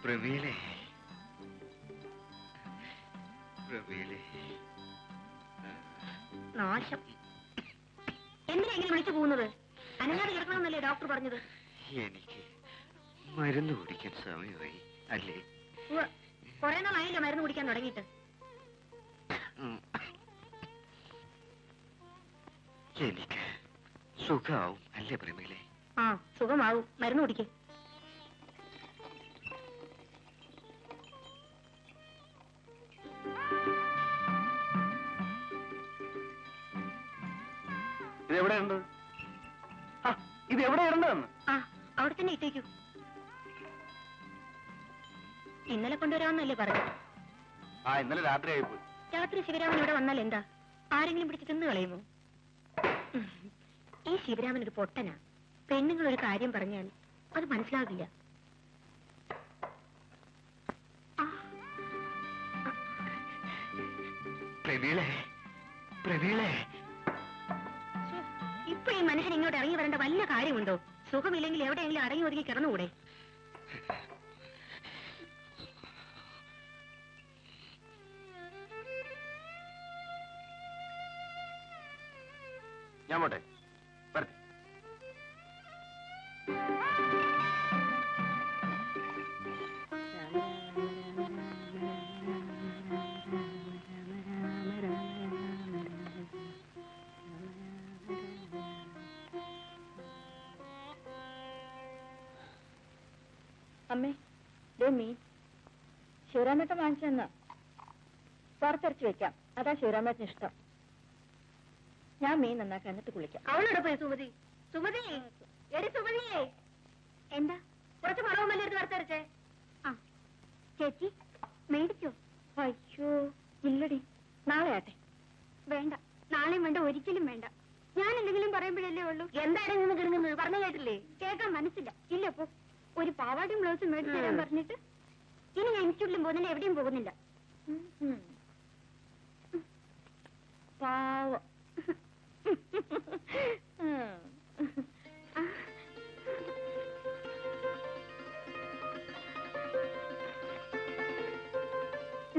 പ്രമീളെ, പ്രമീളെ. നാശം. എന്തിനാ എങ്ങനെ വിളിച്ചു പോകുന്നത്? അനങ്ങാതെ കിടക്കണമെന്നല്ലേ ഡോക്ടർ പറഞ്ഞത്? എനിക്ക് മരുന്ന് കുടിക്കാൻ സമയമായി അല്ലേ? കുറെ നാളായില്ല മരുന്ന് കുടിക്കാൻ തുടങ്ങിയിട്ട്. എനിക്ക് സുഖമാവും അല്ലേ പ്രമീളെ? ആ, സുഖമാവും. മരുന്ന് കുടിക്കേ. ഇതെവിടെയുണ്ട്? ഇത് എവിടെ ഇടണ്ടെന്ന്? ആ, അവിടെ തന്നെ ഇട്ടേക്കൂ. ഇന്നലെ കൊണ്ടുവരാമെന്നല്ലേ പറഞ്ഞു? ആ, ഇന്നലെ രാത്രി ആയിപ്പോയി. രാത്രി ശിവരാമൻ ഇവിടെ വന്നാൽ എന്താ? ആരെങ്കിലും പിടിച്ച് തിന്നു കളയുമോ? ഈ ശിവരാമൻ ഒരു പൊട്ടനാ. പെണ്ണുങ്ങൾ ഒരു കാര്യം പറഞ്ഞാൽ അത് മനസ്സിലാകില്ല. പ്രമീളെ, പ്രമീളെ. ഇപ്പൊ ഈ മനുഷ്യൻ ഇങ്ങോട്ട് ഇറങ്ങി വരേണ്ട വല്ല കാര്യമുണ്ടോ? സുഖമില്ലെങ്കിൽ എവിടെയെങ്കിലും അടങ്ങി ഒതുങ്ങി കിടന്നുകൂടെ? ഞാൻ പോട്ടെ. വരട്ടെ. അമ്മേ, മീൻ ശിവരാമേട്ടൻ വാങ്ങിച്ചെന്നാ. വറുത്തരച്ച് വെക്കാം, അതാ ശിവരാമേട്ടന് ഇഷ്ടം. ഞാൻ മീൻ നന്നാക്കാൻ എന്നിട്ട് കുളിക്കാം. അവളോട് പോയി സുമതി. സുമതി, എടി സുമതിയേ. എന്താ? കുറച്ച് മണവുമല്ലേ എടുത്ത് വറുത്തരച്ചേ? ആ ചേച്ചി മേടിച്ചോ? അയ്യോ ഇല്ലടി, നാളെ ആട്ടെ. വേണ്ട, നാളെയും വേണ്ട, ഒരിക്കലും വേണ്ട. ഞാൻ എന്തെങ്കിലും പറയുമ്പോഴല്ലേ ഉള്ളൂ. എന്തായാലും നിന്ന് കിടങ്ങുന്നത് പറഞ്ഞു കേട്ടില്ലേ? കേൾക്കാൻ മനസ്സില്ല. ഇല്ല, പോ. ഒരു പാവാടിയും ബ്ലൗസും മേടിച്ചു തരാൻ പറഞ്ഞിട്ട് ഇനി ഞാൻ ഇൻസ്റ്റിറ്റ്യൂട്ടിലും പോകുന്നില്ല, എവിടെയും പോകുന്നില്ല. പാവം.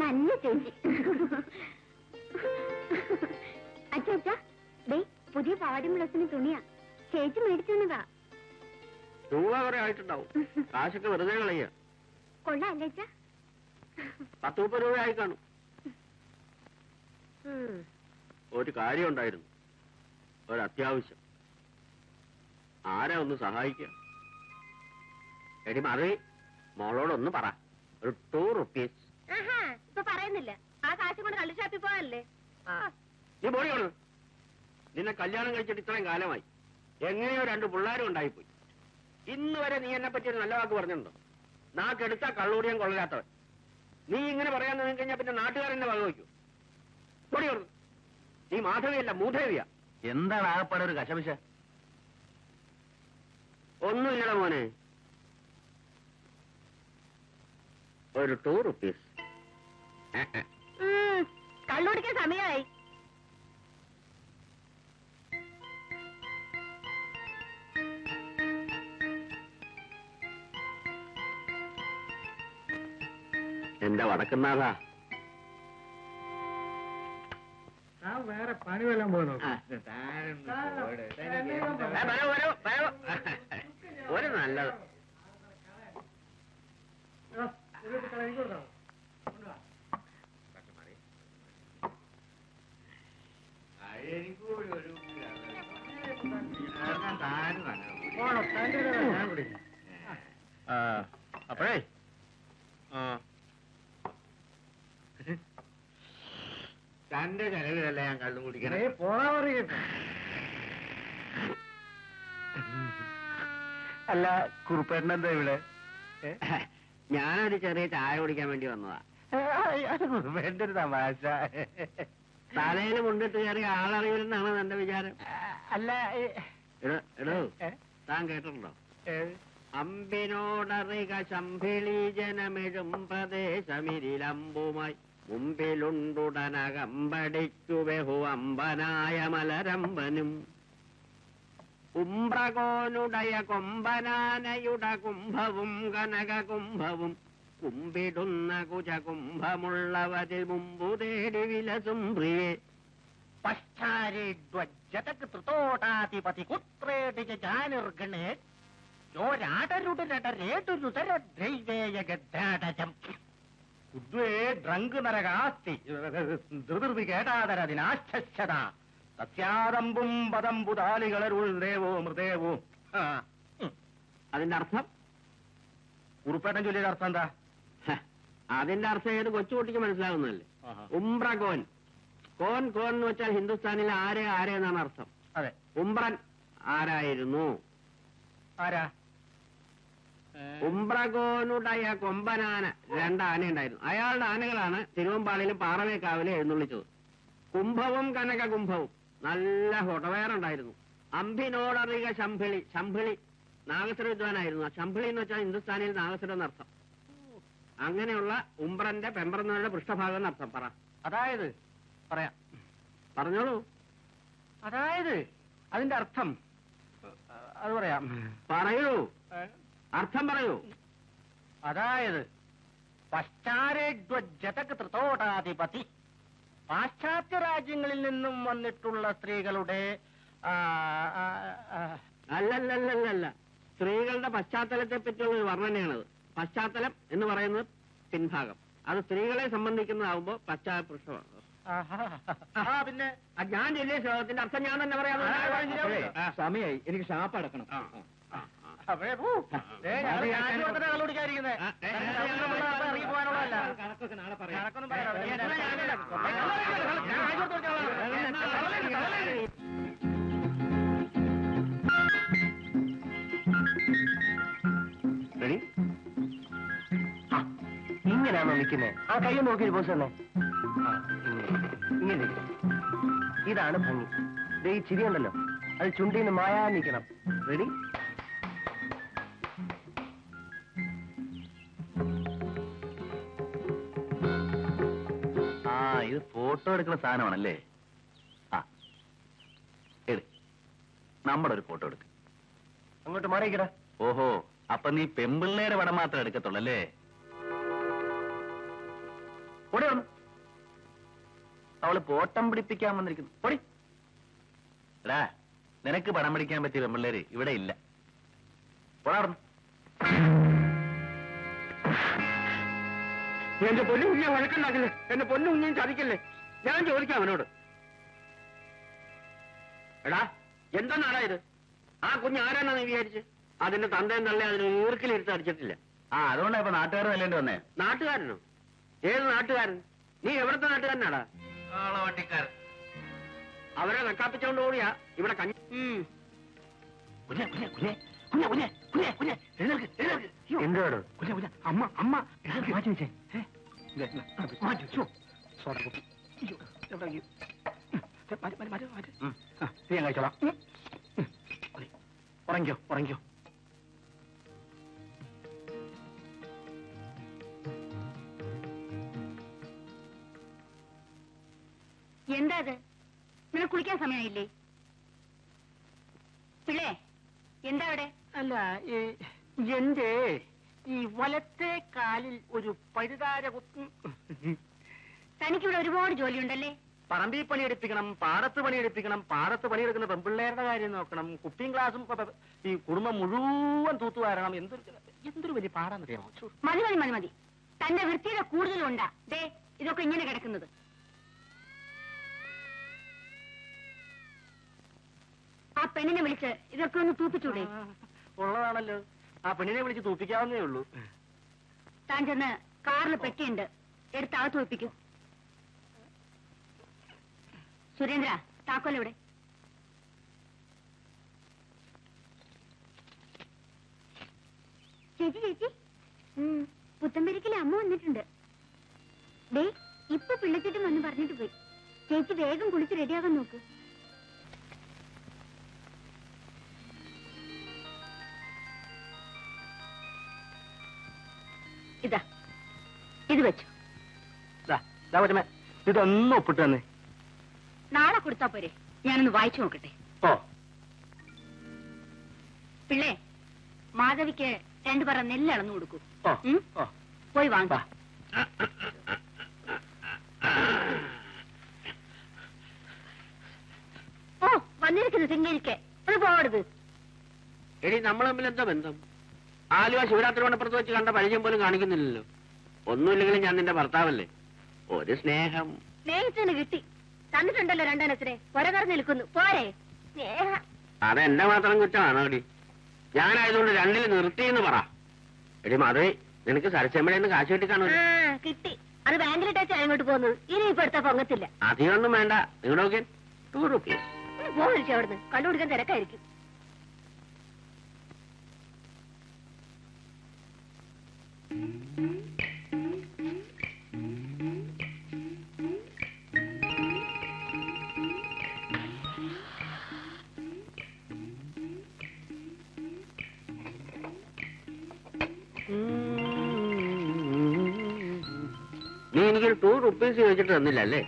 നല്ല ചേച്ചി. അച്ഛാ, ദേ പുതിയ പാവാടിയും ബ്ലൗസിന് തുണിയാ. ചേച്ചി മേടിച്ചു തന്നതാ. രൂപ കുറെ ആയിട്ടുണ്ടാവും. കാശൊക്കെ വെറുതെ കളയ. കൊള്ളാല്ലേ അച്ഛാ? 10-30 രൂപ ആയി കാണും. ഒരു കാര്യം ഉണ്ടായിരുന്നു, ഒരു അത്യാവശ്യം. ആരാ ഒന്ന് സഹായിക്കുക? എടി മറി, മോളോടൊന്ന് പറ. ഒരു 2 rupees. ഇപ്പൊ പറയുന്നില്ല. ആ കാശ് കൊണ്ട് കള്ളു ഷാപ്പിൽ പോകാനല്ലേ? നീ ബോഡി കൊടു. നിന്നെ കല്യാണം കഴിച്ചിട്ട് ഇത്രയും കാലമായി. എങ്ങനെയോ 2 പിള്ളേരും ഉണ്ടായിപ്പോയി. ഇന്ന് വരെ നീ എന്നെ പറ്റി ഒരു നല്ല വാക്ക് പറഞ്ഞിട്ടുണ്ടോ? നാക്കെടുത്താ കള്ളൂടിയം കൊള്ളരാത്തവൻ. നീ ഇങ്ങനെ പറയാൻ നിന്ന് കഴിഞ്ഞാൽ പിന്നെ നാട്ടുകാരെന്നെ വക വയ്ക്കൂ. ബോഡി കൊടു. നീ മാധവിയല്ല, മൂധേവിയാ. എന്താണ് ആകപ്പാടെ ഒരു കശപിശ? ഒന്നുമില്ലട മോനെ. ഒരു 2 rupees. കള്ളുടിക്കാൻ സമയമായി. എന്റെ വടക്കുന്നാഥാ, വേറെ പണി വല്ലതും പോയി നോക്കാം. ഒരു നല്ലത്. അപ്പോഴേ തന്റെ ചെലവിലല്ല ഞാൻ കള്ളും കുടിക്കണേ. പോണാ പറയട്ടെ. അല്ല, കുറുപ്പേട്ടനെന്താ ഇവിടെ? ഞാനൊരു ചെറിയ ചായ കുടിക്കാൻ വേണ്ടി വന്നതാ. കുറുപ്പേട്ടന്റെ ഒരു തമാശ. തലയിൽ മുണ്ടിട്ട് കയറി ആളറിയില്ലെന്നാണ് എന്റെ വിചാരം. അല്ല, എടോ താൻ കേട്ടിട്ടുണ്ടോ? അമ്പിനോടറിക ശംഭിളി ജനമെഴും പ്രദേശമിരിലമ്പുമായി മുമ്പിലുണ്ടുടനകമ്പടിച്ചു ബഹു അമ്പനായ മലരമ്പനും ഉംബ്രകോനുടയ കൊമ്പനാനയുടെ കുംഭവും കനക കുംഭവും കുമ്പിടുന്ന കുജകുംഭമുള്ളവതിൽ മുമ്പു തേടി വിലസും പ്രിയേ പശ്ചാരിഡ്വജതക് ത്രിതോടാധിപതി കുത്രേടിക ജാനിർഗണേ യോരാടരുടരേതുരുതരദ്രൈവേയഗദ്ധാടജം ഉദ്വേ ഡ്രങ്ക് നരകാസ്തി ധൃതി കേടാതരതിനാശ്ചത സത്യാദമ്പും പദംബുതാലികളരുൾ ദേവോ മൃദേവോ. അതിന്റെ അർത്ഥം? ഉറുപ്പേട്ടൻ ചൊല്ലിയുടെ അർത്ഥം എന്താ? അതിന്റെ അർത്ഥം ഏത് കൊച്ചുകുട്ടിക്ക് മനസ്സിലാവുന്നതല്ലേ? ഉംബ്രകോൻ. കോൻ കോൻ എന്ന് വെച്ചാൽ ഹിന്ദുസ്ഥാനിൽ ആരെ ആരെ എന്നാണ് അർത്ഥം. അതെ. ഉംബ്രൻ ആരായിരുന്നു? ആരാ? ഉംബ്രകോനുടയ കൊമ്പനാന 2 ആന ഉണ്ടായിരുന്നു. അയാളുടെ ആനകളാണ് തിരുവമ്പാളിയിലും പാറവേക്കാവിലും എഴുന്നള്ളിച്ചത്. കുംഭവും കനക കുംഭവും നല്ല ഹൊടവേറുണ്ടായിരുന്നു. അംഭിനോടറിക ശംഭിളി. ശംഭിളി നാഗസ്വര വിദ്വാനായിരുന്നു. ശംഭിളി എന്ന് വെച്ചാൽ ഹിന്ദുസ്ഥാനിൽ നാഗസ്വരം എന്നർത്ഥം. അങ്ങനെയുള്ള ഉംബ്രന്റെ പെമ്പറന്നവരുടെ പൃഷ്ഠഭാഗം എന്നർത്ഥം. പറ. അതായത് പറയാം, പറഞ്ഞോളൂ. അതായത് അതിന്റെ അർത്ഥം അത് പറയാം. പറയൂ, അർത്ഥം പറയൂ. അതായത് പശ്ചാരേഡ്വജതക് ത്രിതോടാധിപതി, പാശ്ചാത്യ രാജ്യങ്ങളിൽ നിന്നും വന്നിട്ടുള്ള സ്ത്രീകളുടെ അല്ലല്ലല്ലല്ല, സ്ത്രീകളുടെ പശ്ചാത്തലത്തെ പറ്റിയുള്ള ഒരു വർണ്ണനയാണത്. പശ്ചാത്തലം എന്ന് പറയുന്നത് പിൻഭാഗം. അത് സ്ത്രീകളെ സംബന്ധിക്കുന്നതാവുമ്പോ പശ്ചാത്തലമാണ്. പിന്നെ ഞാൻ ചൊല്ലിയ ശ്ലോകത്തിന്റെ അർത്ഥം ഞാൻ തന്നെ പറയാം. സമയായി, എനിക്ക് ഷാപ്പ് അടക്കണം. ഇറങ്ങി പോകാനുള്ളതല്ല. കണക്കൊക്കെ നാളെ പറയാം. കണക്കൊന്നും പറയാം. ഇങ്ങനെയാണോ നിൽക്കുന്നത്? ആ കൈ നോക്കി ബോസ് തന്നെ. ഇങ്ങനെ ഇതാണ് ഭംഗി. ഈ ചിരിയുണ്ടല്ലോ, അത് ചുണ്ടിന്ന് മായാ നിൽക്കണം. റെഡി? ആ, ഇത് ഫോട്ടോ എടുക്കുന്ന സാധനമാണല്ലേ? ആ, നമ്മുടെ ഒരു ഫോട്ടോ എടുക്ക. അങ്ങോട്ട് മാറിക്കട. ഓഹോ, അപ്പൊ നീ പെമ്പിള്ളേരെ പടം മാത്രം എടുക്കത്തുള്ളല്ലേ? ഓടി വന്നു. അവള് പോട്ടം പിടിപ്പിക്കാൻ വന്നിരിക്കുന്നു. ഓടി. എടാ, നിനക്ക് പടം പിടിക്കാൻ പറ്റിയ പെമ്പിള്ളേര് ഇവിടെ ഇല്ല. പോടാർന്നു. എന്റെ പൊന്നു കുഞ്ഞെ വഴക്കുണ്ടാക്കില്ലേ, എന്റെ പൊന്നു കുഞ്ഞും ചതിക്കല്ലേ. ഞാൻ ചോദിക്കാം അവനോട്. എടാ, എന്താണാടാ ഇത്? ആ കുഞ്ഞ് ആരാന്നാ നീ വിചാരിച്ച്? അതിന്റെ തന്തയും തള്ളേ അതിന് ഈർക്കിലിരുത്ത് അടിച്ചിട്ടില്ല. ആ, അതുകൊണ്ടാ ഇപ്പൊ നാട്ടുകാർ നല്ലേണ്ടി വന്നേ. നാട്ടുകാരനോ? ഏത് നാട്ടുകാരൻ? നീ എവിടത്തെ നാട്ടുകാരനാടാ? വണ്ടിക്കാരൻ. അവരെ നക്കാപ്പിച്ചോണ്ട് ഓടിയാ ഇവിടെ കഞ്ഞി. എന്തോട്? അമ്മ അമ്മ മാറ്റി വെച്ചേ. മാറ്റി വെച്ചോ. ഞാൻ കഴിച്ചോളാം. ഉറങ്ങിക്കോ, ഉറങ്ങിക്കോ. എന്താ അത്? നിനക്ക് കുളിക്കാൻ സമയമായില്ലേ? പിള്ളേ, എന്താ അവിടെ? അല്ല, എന്റെ ഈ വലത്തെ കാലിൽ ഒരു പഴുതാര കുത്തും. തനിക്കിവിടെ ഒരുപാട് ജോലിയുണ്ടല്ലേ? പറമ്പിൽ പണിയെടുപ്പിക്കണം, പാടത്ത് പണിയെടുപ്പിക്കണം, പാടത്ത് പണിയെടുക്കുന്ന പെൺപിള്ളേരുടെ കാര്യം നോക്കണം, കുപ്പിയും ഗ്ലാസും ഈ കുടുംബം മുഴുവൻ തൂത്തുവാരണം. എന്തൊരു വലിയ പാടാന്നറിയാമോ? മതി മതി മതി മതി. തന്റെ വൃത്തിയുടെ കൂടുതലുണ്ടാ ദേ ഇതൊക്കെ ഇങ്ങനെ കിടക്കുന്നത്. ആ പെണ്ണിനെ വിളിച്ച് ഇതൊക്കെ ഒന്ന് തൂപ്പിച്ചൂടെ? ഉള്ളതാണല്ലോ, ആ പെണ്ണിനെ വിളിച്ച് തൂപ്പിക്കാവുന്നേ ഉള്ളൂ. താൻ ചെന്ന് കാറിൽ പെട്ടിയുണ്ട്, എടുത്ത് അകത്ത് വെപ്പിക്കും. സുരേന്ദ്ര, താക്കോലെവിടെ? ചേച്ചി ചേച്ചി, പുത്തമ്പരിക്കിലെ അമ്മ വന്നിട്ടുണ്ട്. ദേ ഇപ്പൊ പിള്ളച്ചിട്ടും വന്ന് പറഞ്ഞിട്ട് പോയി. ചേച്ചി വേഗം കുളിച്ച് റെഡിയാകാൻ നോക്ക്. ഇതാ, ഇത് വെച്ചു. ഇതൊന്നും ഒപ്പിട്ട് തന്നെ. നാളെ കൊടുത്താ പോരെ? ഞാനൊന്ന് വായിച്ചു നോക്കട്ടെ. ഓ, പിള്ളേ, മാധവിക്ക് 2 പറ നെല്ല് അളന്നു കൊടുക്കൂ. ഓ, ഉം? ഓ. പോയി വാങ്ങ. ഓ വന്നിരിക്കുന്നു സിംഗരിക്കെ അത് പോകരുത്. എടി നമ്മൾ തമ്മിൽ എന്താ ബന്ധം? ആലുവ ശിവരാത്രി മണപ്പുറത്ത് വെച്ച് കണ്ട പരിചയം പോലും കാണിക്കുന്നില്ലല്ലോ. ഒന്നുമില്ലെങ്കിലും ഞാൻ നിന്റെ ഭർത്താവല്ലേ. ഒരു സ്നേഹം. സ്നേഹിച്ചതിന് കിട്ടി. തന്നിട്ടുണ്ടല്ലോ രണ്ടെണ്ണത്തിനെ പുറകറന്ന് നിൽക്കുന്നു. പോരെ സ്നേഹ. അതെന്റെ മാത്രം കുറ്റമാണോ എടി? ഞാനായതുകൊണ്ട് രണ്ടിൽ നിർത്തിയെന്ന് പറ. എടി മാധവി, നിനക്ക് സരച്ചമ്മഴന്ന് കാശ് കിട്ടി കാണും. കിട്ടി. അത് ബാങ്കിലിട്ടാ അങ്ങോട്ട് പോകുന്നത്. ഇനി ഇപ്പൊ എടുത്താ പൊങ്ങത്തില്ല. അധികമൊന്നും വേണ്ട. നിങ്ങളൊക്കെ 2 rupees. പോയിരിക്കും അവിടുന്ന്. കണ്ടുപിടിക്കാൻ തിരക്കായിരിക്കും. നീ എനിക്കൊരു 2 rupees ചോദിച്ചിട്ട് തന്നില്ല അല്ലേ?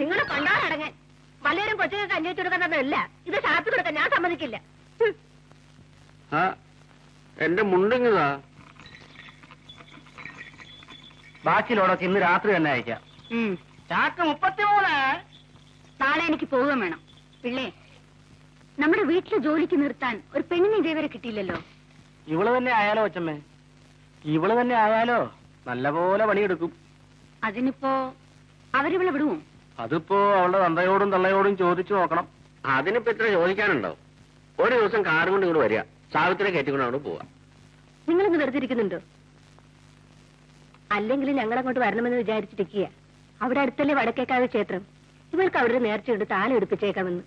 നിങ്ങളെ കണ്ടാലടങ്ങാൻ വല്ലവരും കൊച്ചുങ്ങൾക്ക് അന്വേഷിച്ചു കൊടുക്കുന്നതല്ല. ഇത് ഷാപ്പി കൊടുക്കാൻ ഞാൻ സമ്മതിക്കില്ല. എന്റെ മുണ്ടിങ്ങതാ. ബാക്കി ലോഡൊക്കെ ഇന്ന് രാത്രി തന്നെ അയക്കാം. ചാക്ക് 33. നാളെ എനിക്ക് പോവുകയും വേണം. പിള്ളേ, നമ്മുടെ വീട്ടിലെ ജോലിക്ക് നിർത്താൻ ഒരു പെണ്ണിനെ ഇതേവരെ കിട്ടിയില്ലല്ലോ. ഇവള് തന്നെ ആയാലോ അച്ഛമ്മേ? ഇവള് തന്നെ ആയാലോ? നല്ലപോലെ പണിയെടുക്കും. അതിനിപ്പോ അവരിവളെ വിടുവോ? അതിപ്പോ അവളുടെ തന്തയോടും തള്ളയോടും ചോദിച്ചു നോക്കണം. അതിനിപ്പോ ഇത്ര ചോദിക്കാനുണ്ടോ? ഒരു ദിവസം കാർ കൊണ്ട് ഇങ്ങോട്ട് വരിക, സാവിത്രിയെ കയറ്റിക്കൊണ്ട് അവിടെ പോവാ. നിങ്ങളിന്ന് വെറുതെ ഇരിക്കുന്നുണ്ടോ? അല്ലെങ്കിൽ ഞങ്ങൾ അങ്ങോട്ട് വരണമെന്ന് വിചാരിച്ചിരിക്കുക. അവിടെ അടുത്തല്ലേ വടക്കേക്കാവ് ക്ഷേത്രം. ഇവൾക്ക് അവിടെ ഒരു നേർച്ചയുണ്ട്, താലം എടുപ്പിച്ചേക്കാമെന്ന്.